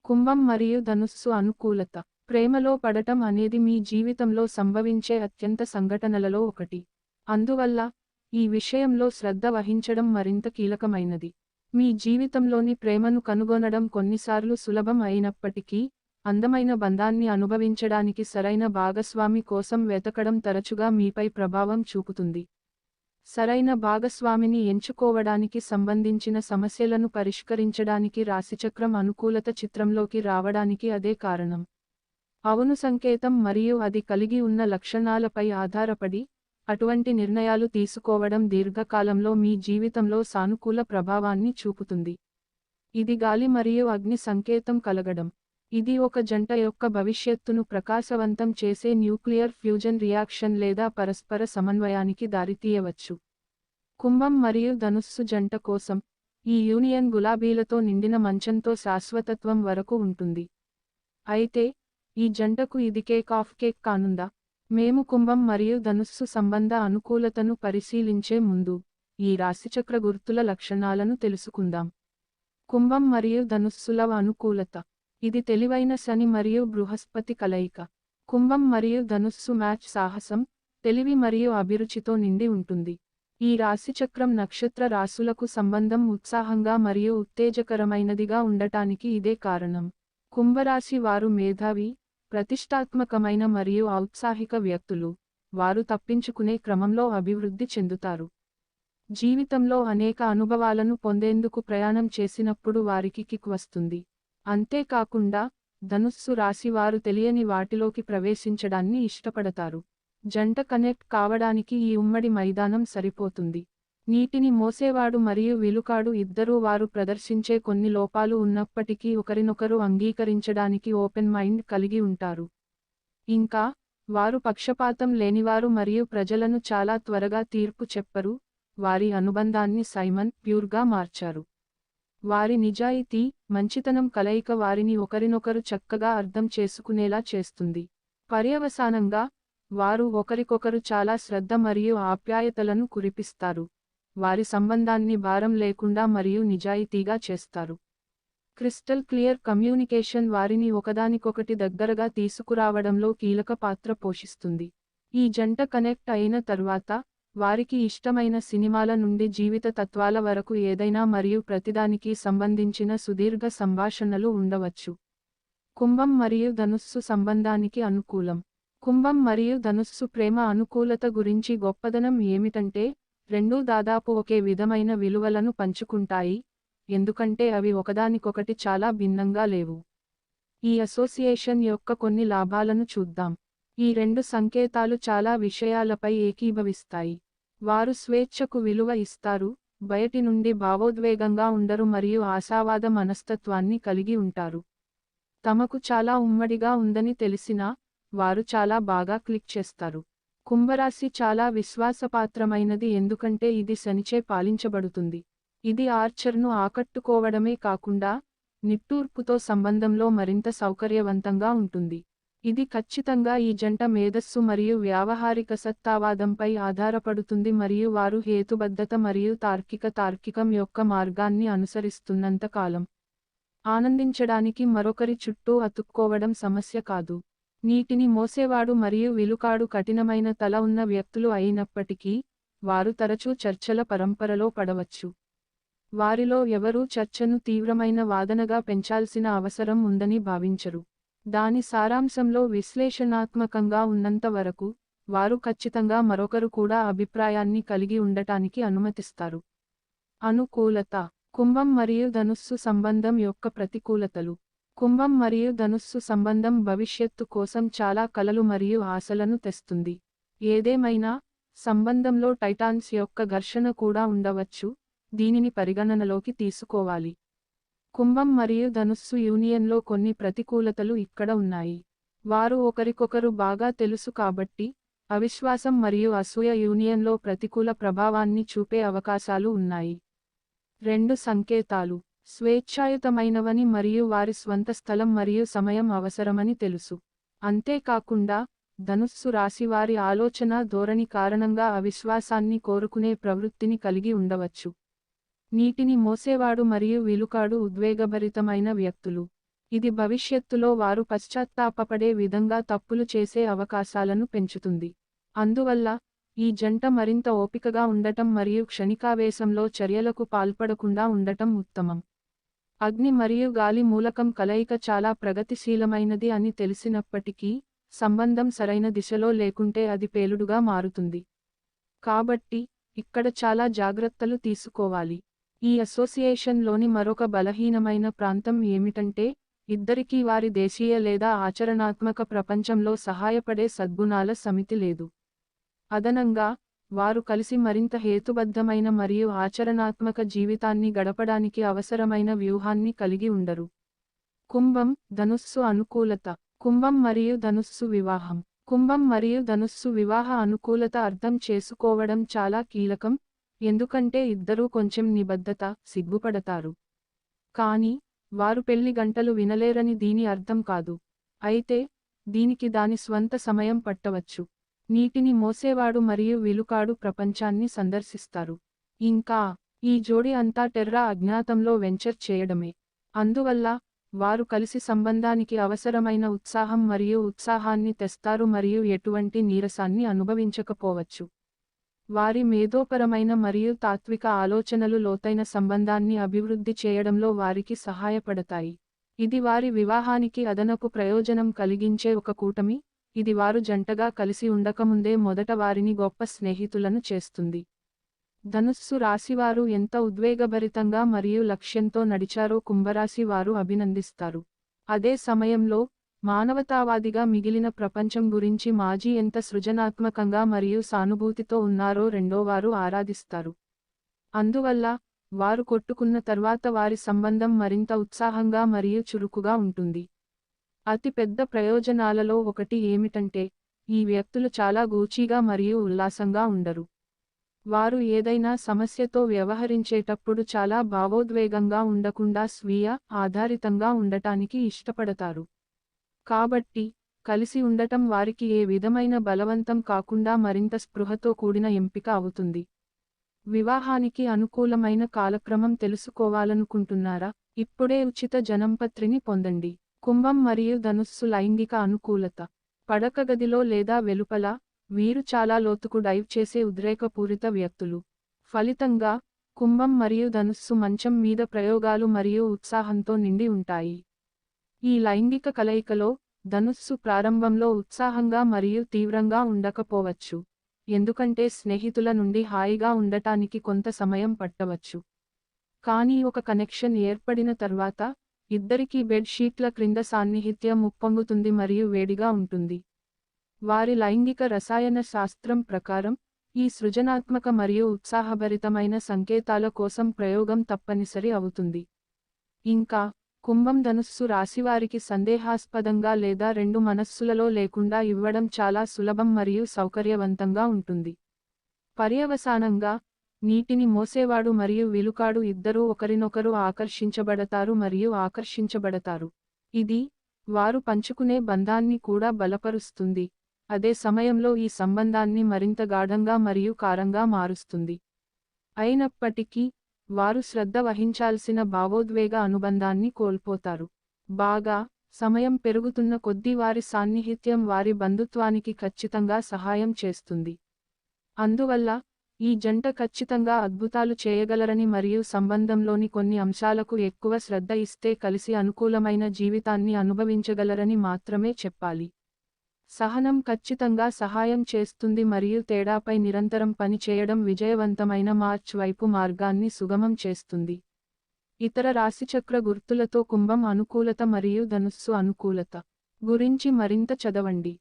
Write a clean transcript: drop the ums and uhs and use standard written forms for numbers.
కుంభం మరియు ధనుస్సు అనుకూలత. ప్రేమలో పడటం అనేది మీ జీవితంలో సంభవించే అత్యంత సంఘటనలలో ఒకటి. అందువల్ల, ఈ విషయంలో శ్రద్ధ వహించడం మరింత కీలకమైనది. మీ జీవితంలోని ప్రేమను కనుగొనడం కొన్నిసార్లు సులభం అయినప్పటికీ, అందమైన బంధాన్ని అనుభవించడానికి సరైన భాగస్వామి కోసం వెతకడం తరచుగా మీపై ప్రభావం చూపుతుంది. సరైన భాగస్వామిని ఎంచుకోవడానికి సంబంధించిన సమస్యలను పరిష్కరించడానికి రాశిచక్రం అనుకూలత చిత్రంలోకి రావడానికి అదే కారణం. అవును సంకేతం మరియు అది కలిగి ఉన్న లక్షణాలపై ఆధారపడి, అటువంటి నిర్ణయాలు తీసుకోవడం దీర్ఘకాలంలో మీ జీవితంలో సానుకూల ప్రభావాన్ని చూపుతుంది. ఇది గాలి మరియు అగ్ని సంకేతం కలగడం. ఇది ఒక జంట యొక్క భవిష్యత్తును ప్రకాశవంతం చేసే న్యూక్లియర్ ఫ్యూజన్ రియాక్షన్ లేదా పరస్పర సమన్వయానికి దారితీయవచ్చు. కుంభం మరియు ధనుస్సు జంట కోసం, ఈ యూనియన్ గులాబీలతో నిండిన మంచంతో శాశ్వతత్వం వరకు ఉంటుంది. అయితే, ఈ జంటకు ఇది కేక్ కానుందా? మేము కుంభం మరియు ధనుస్సు సంబంధ అనుకూలతను పరిశీలించే ముందు, ఈ రాశిచక్ర గుర్తుల లక్షణాలను తెలుసుకుందాం. కుంభం మరియు ధనుస్సుల అనుకూలత. ఇది తెలివైన శని మరియు బృహస్పతి కలయిక. కుంభం మరియు ధనుస్సు మ్యాచ్ సాహసం, తెలివి మరియు అభిరుచితో నిండి ఉంటుంది. ఈ రాశిచక్రం నక్షత్ర రాశులకు సంబంధం ఉత్సాహంగా మరియు ఉత్తేజకరమైనదిగా ఉండటానికి ఇదే కారణం. కుంభరాశి వారు మేధావి, ప్రతిష్టాత్మకమైన మరియు ఔత్సాహిక వ్యక్తులు. వారు తప్పించుకునే క్రమంలో అభివృద్ధి చెందుతారు. జీవితంలో అనేక అనుభవాలను పొందేందుకు ప్రయాణం చేసినప్పుడు వారికి కిక్ వస్తుంది. అంతేకాకుండా, ధనుస్సు రాశి వారు తెలియని వాటిలోకి ప్రవేశించడాన్ని ఇష్టపడతారు. జంట కనెక్ట్ కావడానికి ఈ ఉమ్మడి మైదానం సరిపోతుంది. నీటిని మోసేవాడు మరియు విలుకాడు ఇద్దరూ వారు ప్రదర్శించే కొన్ని లోపాలు ఉన్నప్పటికీ ఒకరినొకరు అంగీకరించడానికి ఓపెన్ మైండ్ కలిగి ఉంటారు. ఇంకా, వారు పక్షపాతం లేనివారు మరియు ప్రజలను చాలా త్వరగా తీర్పు చెప్పరు. వారి అనుబంధాన్ని సైమన్ ప్యూర్గా మార్చారు. వారి నిజాయితీ, మంచితనం కలయిక వారిని ఒకరినొకరు చక్కగా అర్థం చేసుకునేలా చేస్తుంది. పర్యవసానంగా, వారు ఒకరికొకరు చాలా శ్రద్ధ మరియు ఆప్యాయతలను కురిపిస్తారు. వారి సంబంధాన్ని భారం లేకుండా మరియు నిజాయితీగా చేస్తారు. క్రిస్టల్ క్లియర్ కమ్యూనికేషన్ వారిని ఒకదానికొకటి దగ్గరగా తీసుకురావడంలో కీలక పాత్ర పోషిస్తుంది. ఈ జంట కనెక్ట్ అయిన తర్వాత, వారికి ఇష్టమైన సినిమాల నుండి జీవిత తత్వాల వరకు ఏదైనా మరియు ప్రతిదానికి సంబంధించిన సుదీర్ఘ సంభాషణలు ఉండవచ్చు. కుంభం మరియు ధనుస్సు సంబంధానికి అనుకూలం. కుంభం మరియు ధనుస్సు ప్రేమ అనుకూలత గురించి గొప్పదనం ఏమిటంటే, రెండూ దాదాపు ఒకే విధమైన విలువలను పంచుకుంటాయి, ఎందుకంటే అవి ఒకదానికొకటి చాలా భిన్నంగా లేవు. ఈ అసోసియేషన్ యొక్క కొన్ని లాభాలను చూద్దాం. ఈ రెండు సంకేతాలు చాలా విషయాలపై ఏకీభవిస్తాయి. వారు స్వేచ్ఛకు విలువ ఇస్తారు, బయటి నుండి భావోద్వేగంగా ఉండరు మరియు ఆశావాద మనస్తత్వాన్ని కలిగి ఉంటారు. తమకు చాలా ఉమ్మడిగా ఉందని తెలిసినా, వారు చాలా బాగా క్లిక్ చేస్తారు. కుంభరాశి చాలా విశ్వాసపాత్రమైనది ఎందుకంటే ఇది శనిచే పాలించబడుతుంది. ఇది ఆర్చర్ను ఆకట్టుకోవడమే కాకుండా, నిట్టూర్పుతో సంబంధంలో మరింత సౌకర్యవంతంగా ఉంటుంది. ఇది ఖచ్చితంగా ఈ జంట మేధస్సు మరియు వ్యావహారిక సత్తావాదంపై ఆధారపడుతుంది మరియు వారు హేతుబద్ధత మరియు తార్కికం యొక్క మార్గాన్ని అనుసరిస్తున్నంత కాలం. ఆనందించడానికి మరొకరి చుట్టూ అతుక్కోవడం సమస్య కాదు. నీటిని మోసేవాడు మరియు విలుకాడు కఠినమైన తల ఉన్న వ్యక్తులు అయినప్పటికీ, వారు తరచూ చర్చల పరంపరలో పడవచ్చు. వారిలో ఎవరూ చర్చను తీవ్రమైన వాదనగా పెంచాల్సిన అవసరం ఉందని భావించరు. దాని సారాంశంలో విశ్లేషణాత్మకంగా ఉన్నంత వరకు, వారు ఖచ్చితంగా మరొకరు కూడా అభిప్రాయాన్ని కలిగి ఉండటానికి అనుమతిస్తారు. అనుకూలత. కుంభం మరియు ధనుస్సు సంబంధం యొక్క ప్రతికూలతలు. కుంభం మరియు ధనుస్సు సంబంధం భవిష్యత్తు కోసం చాలా కలలు మరియు ఆశలను తెస్తుంది. ఏదేమైనా, సంబంధంలో టైటాన్స్ యొక్క ఘర్షణ కూడా ఉండవచ్చు, దీనిని పరిగణనలోకి తీసుకోవాలి. కుంభం మరియు ధనుస్సు యూనియన్లో కొన్ని ప్రతికూలతలు ఇక్కడ ఉన్నాయి. వారు ఒకరికొకరు బాగా తెలుసు కాబట్టి, అవిశ్వాసం మరియు అసూయ యూనియన్లో ప్రతికూల ప్రభావాన్ని చూపే అవకాశాలు ఉన్నాయి. రెండు సంకేతాలు స్వేచ్ఛాయుతమైనవని మరియు వారి స్వంత స్థలం మరియు సమయం అవసరమని తెలుసు. అంతేకాకుండా, ధనుస్సు రాశి వారి ఆలోచన ధోరణి కారణంగా అవిశ్వాసాన్ని కోరుకునే ప్రవృత్తిని కలిగి ఉండవచ్చు. నీటిని మోసేవాడు మరియు విలుకాడు ఉద్వేగభరితమైన వ్యక్తులు. ఇది భవిష్యత్తులో వారు పశ్చాత్తాపపడే విధంగా తప్పులు చేసే అవకాశాలను పెంచుతుంది. అందువల్ల, ఈ జంట మరింత ఓపికగా ఉండటం మరియు క్షణికావేశంలో చర్యలకు పాల్పడకుండా ఉండటం ఉత్తమం. అగ్ని మరియు గాలి మూలకం కలయిక చాలా ప్రగతిశీలమైనది అని తెలిసినప్పటికీ, సంబంధం సరైన దిశలో లేకుంటే అది పేలుడుగా మారుతుంది. కాబట్టి, ఇక్కడ చాలా జాగ్రత్తలు తీసుకోవాలి. ఈ అసోసియేషన్లోని మరొక బలహీనమైన ప్రాంతం ఏమిటంటే, ఇద్దరికీ వారి దేశీయ లేదా ఆచరణాత్మక ప్రపంచంలో సహాయపడే సద్గుణాల సమితి లేదు. అదనంగా, వారు కలిసి మరింత హేతుబద్ధమైన మరియు ఆచరణాత్మక జీవితాన్ని గడపడానికి అవసరమైన వ్యూహాన్ని కలిగి ఉండరు. కుంభం, ధనుస్సు అనుకూలత. కుంభం మరియు ధనుస్సు వివాహం. కుంభం మరియు ధనుస్సు వివాహ అనుకూలత అర్థం చేసుకోవడం చాలా కీలకం, ఎందుకంటే ఇద్దరూ కొంచెం నిబద్ధత, సిగ్గుపడతారు. కానీ, వారు పెళ్లి గంటలు వినలేరని దీని అర్థం కాదు. అయితే, దీనికి దాని స్వంత సమయం పట్టవచ్చు. నీటిని మోసేవాడు మరియు విలుకాడు ప్రపంచాన్ని సందర్శిస్తారు. ఇంకా, ఈ జోడి అంతా టెర్రా అజ్ఞాతంలో వెంచర్ చేయడమే. అందువల్ల, వారు కలిసి సంబంధానికి అవసరమైన ఉత్సాహం మరియు ఉత్సాహాన్ని తెస్తారు మరియు ఎటువంటి నీరసాన్ని అనుభవించకపోవచ్చు. వారి మేధోపరమైన మరియు తాత్విక ఆలోచనలు లోతైన సంబంధాన్ని అభివృద్ధి చేయడంలో వారికి సహాయపడతాయి. ఇది వారి వివాహానికి అదనపు ప్రయోజనం కలిగించే ఒక కూటమి, ఇది వారు జంటగా కలిసి ఉండకముందే మొదట వారిని గొప్ప స్నేహితులను చేస్తుంది. ధనుస్సు రాశివారు ఎంత ఉద్వేగభరితంగా మరియు లక్ష్యంతో నడిచారో కుంభరాశి వారు అభినందిస్తారు. అదే సమయంలో, మానవతావాదిగా మిగిలిన ప్రపంచం గురించి మాజీ ఎంత సృజనాత్మకంగా మరియు సానుభూతితో ఉన్నారో రెండోవారు ఆరాధిస్తారు. అందువల్ల, వారు కొట్టుకున్న తర్వాత వారి సంబంధం మరింత ఉత్సాహంగా మరియు చురుకుగా ఉంటుంది. అతి పెద్ద ప్రయోజనాలలో ఒకటి ఏమిటంటే, ఈ వ్యక్తులు చాలా గూచీగా మరియు ఉల్లాసంగా ఉండరు. వారు ఏదైనా సమస్యతో వ్యవహరించేటప్పుడు చాలా భావోద్వేగంగా ఉండకుండా స్వీయ ఆధారితంగా ఉండటానికి ఇష్టపడతారు. కాబట్టి, కలిసి ఉండటం వారికి ఏ విధమైన బలవంతం కాకుండా మరింత స్పృహతో కూడిన ఎంపిక అవుతుంది. వివాహానికి అనుకూలమైన కాలక్రమం తెలుసుకోవాలనుకుంటున్నారా? ఇప్పుడే ఉచిత జనంపత్రిని పొందండి. కుంభం మరియు ధనుస్సు లైంగిక అనుకూలత. పడకగదిలో లేదా వెలుపల, వీరు చాలా లోతుకు డైవ్ చేసే ఉద్రేకపూరిత వ్యక్తులు. ఫలితంగా, కుంభం మరియు ధనుస్సు మంచం మీద ప్రయోగాలు మరియు ఉత్సాహంతో నిండి ఉంటాయి. ఈ లైంగిక కలయికలో, ధనుస్సు ప్రారంభంలో ఉత్సాహంగా మరియు తీవ్రంగా ఉండకపోవచ్చు, ఎందుకంటే స్నేహితుల నుండి హాయిగా ఉండటానికి కొంత సమయం పట్టవచ్చు. కానీ ఒక కనెక్షన్ ఏర్పడిన తర్వాత, ఇద్దరికీ బెడ్ షీట్ల క్రింద సాన్నిహిత్యం ఉప్పొంగుతుంది మరియు వేడిగా ఉంటుంది. వారి లైంగిక రసాయన శాస్త్రం ప్రకారం, ఈ సృజనాత్మక మరియు ఉత్సాహభరితమైన సంకేతాల కోసం ప్రయోగం తప్పనిసరి అవుతుంది. ఇంకా, కుంభం ధనుస్సు రాశివారికి సందేహాస్పదంగా లేదా రెండు మనస్సులలో లేకుండా ఇవ్వడం చాలా సులభం మరియు సౌకర్యవంతంగా ఉంటుంది. పర్యవసానంగా, నీటిని మోసేవాడు మరియు విలుకాడు ఇద్దరూ ఒకరినొకరు ఆకర్షించబడతారు మరియు ఆకర్షించబడతారు. ఇది, వారు పంచుకునే బంధాన్ని కూడా బలపరుస్తుంది, అదే సమయంలో ఈ సంబంధాన్ని మరింత గాఢంగా మరియు కారంగా మారుస్తుంది. అయినప్పటికీ, వారు శ్రద్ధ వహించాల్సిన భావోద్వేగ అనుబంధాన్ని కోల్పోతారు. బాగా, సమయం పెరుగుతున్న కొద్దీ వారి సాన్నిహిత్యం వారి బంధుత్వానికి ఖచ్చితంగా సహాయం చేస్తుంది. అందువల్ల, ఈ జంట ఖచ్చితంగా అద్భుతాలు చేయగలరని మరియు సంబంధంలోని కొన్ని అంశాలకు ఎక్కువ శ్రద్ధ ఇస్తే కలిసి అనుకూలమైన జీవితాన్ని అనుభవించగలరని మాత్రమే చెప్పాలి. సహనం ఖచ్చితంగా సహాయం చేస్తుంది మరియు తేడాపై నిరంతరం పని చేయడం విజయవంతమైన మార్చ్ వైపు మార్గాన్ని సుగమం చేస్తుంది. ఇతర రాశిచక్ర గుర్తులతో కుంభం అనుకూలత మరియు ధనుస్సు అనుకూలత గురించి మరింత చదవండి.